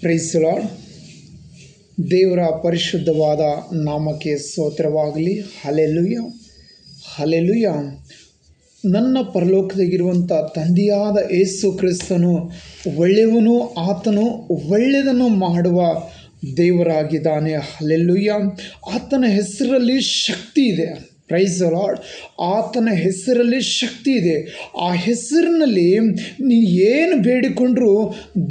Price lord. ದೇವರ ಪರಿಶುದ್ಧವಾದ ನಾಮಕ್ಕೆ ಸ್ತೋತ್ರವಾಗಲಿ. Hallelujah, hallelujah. ನನ್ನ ಪರಲೋಕದಾಗಿರುವಂಥ ತಂದೆಯಾದ ಯೇಸು ಕ್ರಿಸ್ತನು ಒಳ್ಳೆಯವನು, ಆತನು ಒಳ್ಳೆಯದನ್ನು ಮಾಡುವ ದೇವರಾಗಿದ್ದಾನೆ. ಹಲ್ಲೆಲೂಯ. ಆತನ ಹೆಸರಲ್ಲಿ ಶಕ್ತಿ ಇದೆ. Praise Lord. ಆತನ ಹೆಸರಲ್ಲಿ ಶಕ್ತಿ ಇದೆ. ಆ ಹೆಸರಿನಲ್ಲಿ ನೀನು ಏನು ಬೇಡಿಕೊಂಡ್ರೂ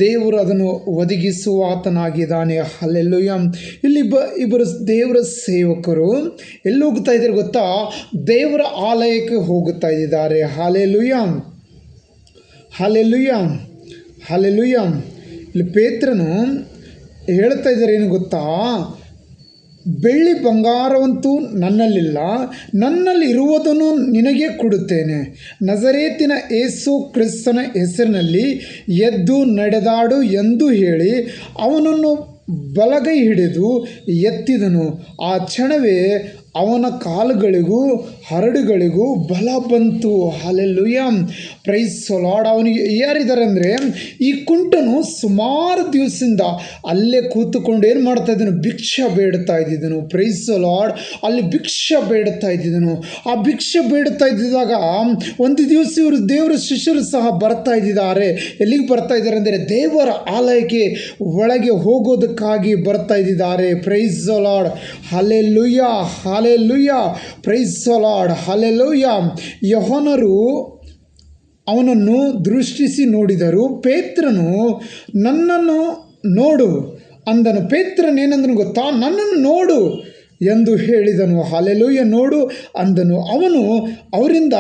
ದೇವರು ಅದನ್ನು ಒದಗಿಸುವ ಆತನಾಗಿದ್ದಾನೆ. ಹಲ್ಲೆಲೂಯ. ಇಲ್ಲಿ ಇಬ್ಬರು ದೇವರ ಸೇವಕರು ಎಲ್ಲಿ ಹೋಗ್ತಾ ಇದ್ದಾರೆ ಗೊತ್ತಾ? ದೇವರ ಆಲಯಕ್ಕೆ ಹೋಗುತ್ತಾ ಇದ್ದಾರೆ. Hallelujah, hallelujah, hallelujah. ಇಲ್ಲಿ ಪೇತ್ರನು ಹೇಳ್ತಾ ಇದ್ದಾರೆ ಏನು ಗೊತ್ತಾ? ಬೆಳ್ಳಿ ಬಂಗಾರವಂತೂ ನನ್ನಲ್ಲಿಲ್ಲ, ನನ್ನಲ್ಲಿ ಇರುವುದನ್ನು ನಿನಗೆ ಕೊಡುತ್ತೇನೆ. ನಜರೇತಿನ ಯೇಸು ಕ್ರಿಸ್ತನ ಹೆಸರಿನಲ್ಲಿ ಎದ್ದು ನಡೆದಾಡು ಎಂದು ಹೇಳಿ ಅವನನ್ನು ಬಲಗೈ ಹಿಡಿದು ಎತ್ತಿದನು. ಆ ಕ್ಷಣವೇ ಅವನ ಕಾಲುಗಳಿಗೂ ಹರಡುಗಳಿಗೂ ಬಲ ಬಂತು. Hallelujah, praise Lord. ಅವನಿಗೆ ಯಾರಿದ್ದಾರೆ ಅಂದರೆ, ಈ ಕುಂಟನು ಸುಮಾರು ದಿವಸದಿಂದ ಅಲ್ಲೇ ಕೂತುಕೊಂಡು ಏನು ಮಾಡ್ತಾ ಇದ್ದನು? ಭಿಕ್ಷೆ ಬೇಡ್ತಾ ಇದ್ದಿದ್ದನು. Price lord. ಅಲ್ಲಿ ಭಿಕ್ಷೆ ಬೇಡ್ತಾ ಇದ್ದಿದ್ದನು. ಆ ಭಿಕ್ಷೆ ಬೇಡ್ತಾ ಇದ್ದಿದ್ದಾಗ ಒಂದು ದಿವಸ ಇವರು ದೇವರ ಶಿಷ್ಯರು ಸಹ ಬರ್ತಾ ಇದ್ದಿದ್ದಾರೆ. ಎಲ್ಲಿಗೆ ಬರ್ತಾ ಇದ್ದಾರೆ ಅಂದರೆ, ದೇವರ ಆಲಯಕ್ಕೆ ಒಳಗೆ ಹೋಗೋದಕ್ಕಾಗಿ ಬರ್ತಾ ಇದ್ದಿದ್ದಾರೆ. Praise Lord. Hallelujah, hallelujah, praise Lord, hallelujah. ಯೋಹಾನರು ಅವನನ್ನು ದೃಷ್ಟಿಸಿ ನೋಡಿದರು. ಪೇತ್ರನು ನನ್ನನ್ನು ನೋಡು ಅಂದನು. ಪೇತ್ರನೇನೆಂದನು ಗೊತ್ತಾ? ನನ್ನನ್ನು ನೋಡು ಎಂದು ಹೇಳಿದನು. ಹಲ್ಲೆಲೂಯ. ನೋಡು ಅಂದನು. ಅವನು ಅವರಿಂದ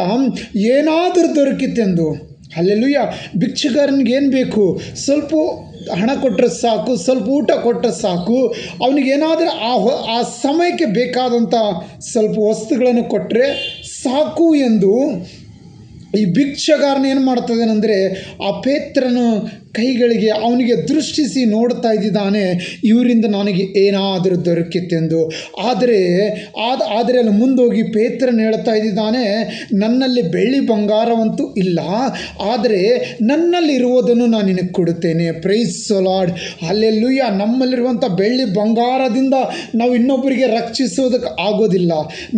ಏನಾದರೂ ದೊರಕಿತೆಂದು. ಹಲ್ಲೆಲೂಯ. ಭಿಕ್ಷುಗಾರನಿಗೆ ಏನು ಬೇಕು? ಸ್ವಲ್ಪ ಹಣ ಕೊಟ್ಟರೆ ಸಾಕು, ಸ್ವಲ್ಪ ಊಟ ಕೊಟ್ಟರೆ ಸಾಕು. ಅವನಿಗೇನಾದರೂ ಆ ಸಮಯಕ್ಕೆ ಬೇಕಾದಂಥ ಸ್ವಲ್ಪ ವಸ್ತುಗಳನ್ನು ಕೊಟ್ಟರೆ ಸಾಕು ಎಂದು ಈ ಭಿಕ್ಷಗಾರನ ಏನು ಮಾಡ್ತದೇನೆಂದರೆ, ಆ ಪೇತ್ರನ ಕೈಗಳಿಗೆ ಅವನಿಗೆ ದೃಷ್ಟಿಸಿ ನೋಡ್ತಾ ಇದ್ದಿದ್ದಾನೆ, ಇವರಿಂದ ನನಗೆ ಏನಾದರೂ ದೊರಕಿತೆಂದು. ಆದರೆ ಅಲ್ಲಿ ಮುಂದೋಗಿ ಪೇತ್ರನ ಹೇಳ್ತಾ ಇದ್ದಿದ್ದಾನೆ, ನನ್ನಲ್ಲಿ ಬೆಳ್ಳಿ ಬಂಗಾರವಂತೂ ಇಲ್ಲ, ಆದರೆ ನನ್ನಲ್ಲಿರುವುದನ್ನು ನಾನು ನಿನಗೆ ಕೊಡುತ್ತೇನೆ. Price Lord. ಹಲ್ಲೆಲೂಯ. ನಮ್ಮಲ್ಲಿರುವಂಥ ಬೆಳ್ಳಿ ಬಂಗಾರದಿಂದ ನಾವು ಇನ್ನೊಬ್ಬರಿಗೆ ರಕ್ಷಿಸೋದಕ್ಕೆ ಆಗೋದಿಲ್ಲ.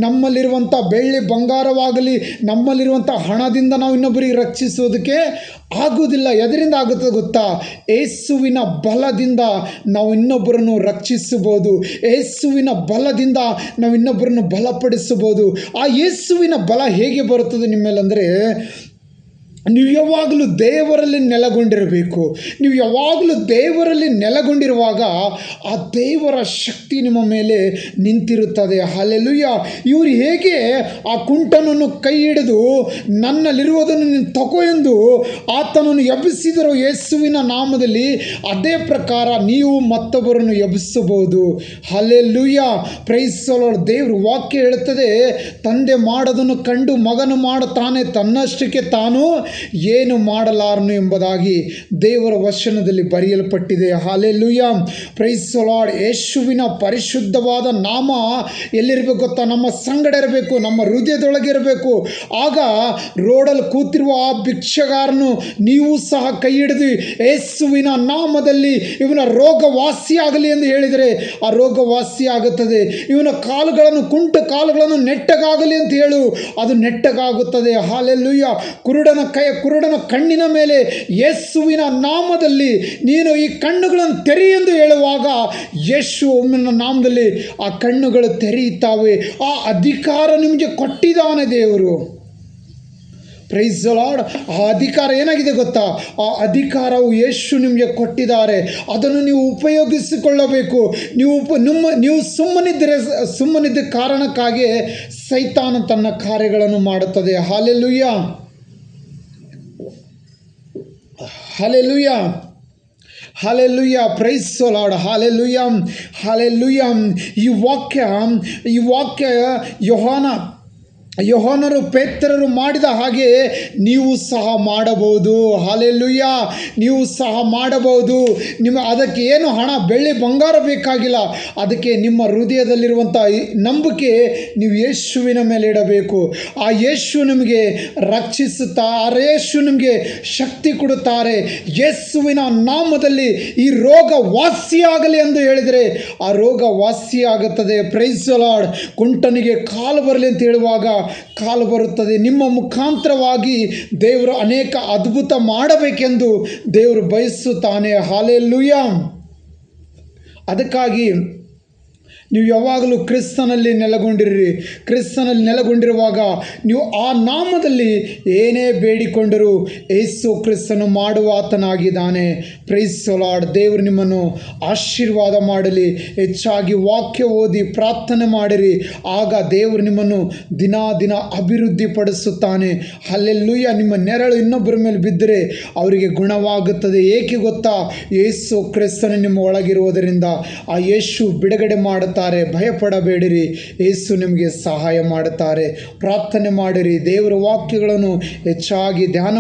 ನಮ್ಮಲ್ಲಿರುವಂಥ ಬೆಳ್ಳಿ ಬಂಗಾರವಾಗಲಿ, ನಮ್ಮಲ್ಲಿರುವಂಥ ಹಣದಿಂದ ನಾವು ಇನ್ನೊಬ್ಬರಿಗೆ ರಕ್ಷಿಸೋದಕ್ಕೆ ಆಗುವುದಿಲ್ಲ. ಎದರಿಂದ ಆಗುತ್ತದೆ ಗೊತ್ತಾ? ಯೇಸುವಿನ ಬಲದಿಂದ ನಾವು ಇನ್ನೊಬ್ಬರನ್ನು ರಕ್ಷಿಸಬಹುದು. ಯೇಸುವಿನ ಬಲದಿಂದ ನಾವು ಇನ್ನೊಬ್ಬರನ್ನು ಬಲಪಡಿಸಬಹುದು. ಆ ಯೇಸುವಿನ ಬಲ ಹೇಗೆ ಬರುತ್ತದೆ ನಿಮ್ಮೇಲೆಂದರೆ, ನೀವು ಯಾವಾಗಲೂ ದೇವರಲ್ಲಿ ನೆಲೆಗೊಂಡಿರಬೇಕು. ನೀವು ಯಾವಾಗಲೂ ದೇವರಲ್ಲಿ ನೆಲೆಗೊಂಡಿರುವಾಗ ಆ ದೇವರ ಶಕ್ತಿ ನಿಮ್ಮ ಮೇಲೆ ನಿಂತಿರುತ್ತದೆ. ಹಲ್ಲೆಲೂಯ. ಇವರು ಹೇಗೆ ಆ ಕುಂಟನನ್ನು ಕೈ ಹಿಡಿದು ನನ್ನಲ್ಲಿರುವುದನ್ನು ನೀನು ತಗೋ ಎಂದು ಆತನನ್ನು ಎಬ್ಬಿಸಿದರು ಯೇಸುವಿನ ನಾಮದಲ್ಲಿ, ಅದೇ ಪ್ರಕಾರ ನೀವು ಮತ್ತೊಬ್ಬರನ್ನು ಎಬ್ಬಿಸಬಹುದು. Hallelujah, praise Lord. ದೇವರು ವಾಕ್ಯ ಹೇಳುತ್ತದೆ, ತಂದೆ ಮಾಡೋದನ್ನು ಕಂಡು ಮಗನು ಮಾಡುತ್ತಾನೆ, ತನ್ನಷ್ಟಕ್ಕೆ ತಾನು ಏನು ಮಾಡಲಾರನು ಎಂಬುದಾಗಿ ದೇವರ ವಚನದಲ್ಲಿ ಬರೆಯಲ್ಪಟ್ಟಿದೆ. Hallelujah, praise Lord. ಯೇಸುವಿನ ಪರಿಶುದ್ಧವಾದ ನಾಮ ಎಲ್ಲಿರಬೇಕು ಗೊತ್ತಾ? ನಮ್ಮ ಸಂಗಡ ಇರಬೇಕು, ನಮ್ಮ ಹೃದಯದೊಳಗೆ ಇರಬೇಕು. ಆಗ ರೋಡಲ್ಲಿ ಕೂತಿರುವ ಆ ಭಿಕ್ಷಗಾರನು ನೀವು ಸಹ ಕೈ ಹಿಡಿದು ಯೇಸುವಿನ ನಾಮದಲ್ಲಿ ಇವನ ರೋಗ ವಾಸಿಯಾಗಲಿ ಎಂದು ಹೇಳಿದರೆ ಆ ರೋಗ ವಾಸಿಯಾಗುತ್ತದೆ. ಇವನ ಕಾಲುಗಳನ್ನು, ಕುಂಟ ಕಾಲುಗಳನ್ನು ನೆಟ್ಟಗಾಗಲಿ ಅಂತ ಹೇಳು, ಅದು ನೆಟ್ಟಗಾಗುತ್ತದೆ. ಹಲ್ಲೆಲೂಯ. ಕುರುಡನ ಕಣ್ಣಿನ ಮೇಲೆ ಯೇಸುವಿನ ನಾಮದಲ್ಲಿ ನೀನು ಈ ಕಣ್ಣುಗಳನ್ನು ತೆರಿ ಎಂದು ಹೇಳುವಾಗ ಯೇಸುವಿನ ನಾಮದಲ್ಲಿ ಆ ಕಣ್ಣುಗಳು ತೆರೆಯುತ್ತವೆ. ಆ ಅಧಿಕಾರ ನಿಮಗೆ ಕೊಟ್ಟಿದ್ದಾನೆ ದೇವರು. Praise Lord. ಆ ಅಧಿಕಾರ ಏನಾಗಿದೆ ಗೊತ್ತಾ? ಆ ಅಧಿಕಾರವು ಯೇಸು ನಿಮಗೆ ಕೊಟ್ಟಿದ್ದಾರೆ. ಅದನ್ನು ನೀವು ಉಪಯೋಗಿಸಿಕೊಳ್ಳಬೇಕು. ನೀವು ಸುಮ್ಮನಿದ್ದ ಕಾರಣಕ್ಕಾಗಿ ಸೈತಾನ ತನ್ನ ಕಾರ್ಯಗಳನ್ನು ಮಾಡುತ್ತದೆ. Hallelujah, hallelujah, hallelujah, praise Lord. Hallelujah, hallelujah. ಈ ವಾಕ್ಯ ಯೋಹಾನ ಯೋಹಾನರು ಪೇತ್ರರು ಮಾಡಿದ ಹಾಗೆ ನೀವು ಸಹ ಮಾಡಬಹುದು. ಹಲ್ಲೆಲೂಯ. ನೀವು ಸಹ ಮಾಡಬಹುದು. ಅದಕ್ಕೆ ಏನು ಹಣ ಬೆಳ್ಳಿ ಬಂಗಾರ ಬೇಕಾಗಿಲ್ಲ. ಅದಕ್ಕೆ ನಿಮ್ಮ ಹೃದಯದಲ್ಲಿರುವಂಥ ನಂಬಿಕೆ ನೀವು ಯೇಸುವಿನ ಮೇಲೆ ಇಡಬೇಕು. ಆ ಯೇಸು ನಿಮಗೆ ರಕ್ಷಿಸುತ್ತಾರೆ. ಯೇಸು ನಿಮಗೆ ಶಕ್ತಿ ಕೊಡುತ್ತಾರೆ. ಯೇಸುವಿನ ನಾಮದಲ್ಲಿ ಈ ರೋಗ ವಾಸಿಯಾಗಲಿ ಎಂದು ಹೇಳಿದರೆ ಆ ರೋಗ ವಾಸಿಯಾಗುತ್ತದೆ. Praise the Lord. ಕುಂಟನಿಗೆ ಕಾಲು ಬರಲಿ ಅಂತ ಹೇಳುವಾಗ ಕಾಲು ಬರುತ್ತದೆ. ನಿಮ್ಮ ಮುಖಾಂತರವಾಗಿ ದೇವರು ಅನೇಕ ಅದ್ಭುತ ಮಾಡಬೇಕೆಂದು ದೇವರು ಬಯಸುತ್ತಾನೆ. ಹಲ್ಲೆಲೂಯಾ. ಅದಕ್ಕಾಗಿ ನೀವು ಯಾವಾಗಲೂ ಕ್ರಿಸ್ತನಲ್ಲಿ ನೆಲೆಗೊಂಡಿರಿ. ಕ್ರಿಸ್ತನಲ್ಲಿ ನೆಲೆಗೊಂಡಿರುವಾಗ ನೀವು ಆ ನಾಮದಲ್ಲಿ ಏನೇ ಬೇಡಿಕೊಂಡರೂ ಯೇಸು ಕ್ರಿಸ್ತನು ಮಾಡುವ ಆತನಾಗಿದ್ದಾನೆ. Price the lord. ದೇವರು ನಿಮ್ಮನ್ನು ಆಶೀರ್ವಾದ ಮಾಡಲಿ. ಹೆಚ್ಚಾಗಿ ವಾಕ್ಯ ಓದಿ ಪ್ರಾರ್ಥನೆ ಮಾಡಿರಿ. ಆಗ ದೇವರು ನಿಮ್ಮನ್ನು ದಿನ ದಿನ ಅಭಿವೃದ್ಧಿಪಡಿಸುತ್ತಾನೆ. ಹಲ್ಲೆಲೂಯಾ. ನಿಮ್ಮ ನೆರಳು ಇನ್ನೊಬ್ಬರ ಮೇಲೆ ಬಿದ್ದರೆ ಅವರಿಗೆ ಗುಣವಾಗುತ್ತದೆ. ಏಕೆ ಗೊತ್ತಾ? ಯೇಸು ಕ್ರಿಸ್ತನು ನಿಮ್ಮ ಒಳಗಿರುವುದರಿಂದ. ಆ ಯೇಸು ಬಿಡುಗಡೆ ಮಾಡುತ್ತಾರೆ. ಭಯಪಡಬೇಡಿರಿ. ಯೇಸು ನಿಮಗೆ ಸಹಾಯ ಮಾಡುತ್ತಾರೆ. ಪ್ರಾರ್ಥನೆ ಮಾಡಿರಿ. ದೇವರ ವಾಕ್ಯಗಳನ್ನು ಹೆಚ್ಚಾಗಿ ಧ್ಯಾನ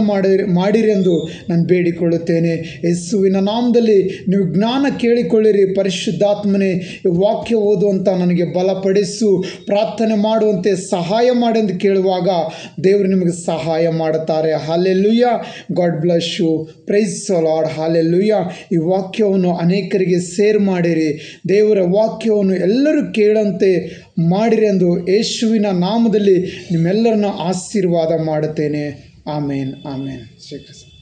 ಮಾಡಿರಿ ಎಂದು ನಾನು ಬೇಡಿಕೊಳ್ಳುತ್ತೇನೆ. ಯೇಸುವಿನ ನಾಮದಲ್ಲಿ ನೀವು ಜ್ಞಾನ ಕೇಳಿಕೊಳ್ಳಿರಿ. ಪರಿಶುದ್ಧಾತ್ಮನೇ, ಈ ವಾಕ್ಯ ಓದುವಂತ ನನಗೆ ಬಲಪಡಿಸು, ಪ್ರಾರ್ಥನೆ ಮಾಡುವಂತೆ ಸಹಾಯ ಮಾಡೆಂದು ಕೇಳುವಾಗ ದೇವರು ನಿಮಗೆ ಸಹಾಯ ಮಾಡುತ್ತಾರೆ. Hallelujah. God bless you. Praise the Lord. Hallelujah. ಈ ವಾಕ್ಯವನ್ನು ಅನೇಕರಿಗೆ ಶೇರ್ ಮಾಡಿರಿ. ದೇವರ ವಾಕ್ಯವನ್ನು ಎಲ್ಲರೂ ಕೇಳಂತೆ ಮಾಡಿರಿ ಎಂದು ಯೇಸುವಿನ ನಾಮದಲ್ಲಿ ನಿಮ್ಮೆಲ್ಲರನ್ನು ಆಶೀರ್ವಾದ ಮಾಡುತ್ತೇನೆ. ಆಮೇನ್. ಆಮೇನ್. ಶ್ರೀಕೃಷ್ಣ.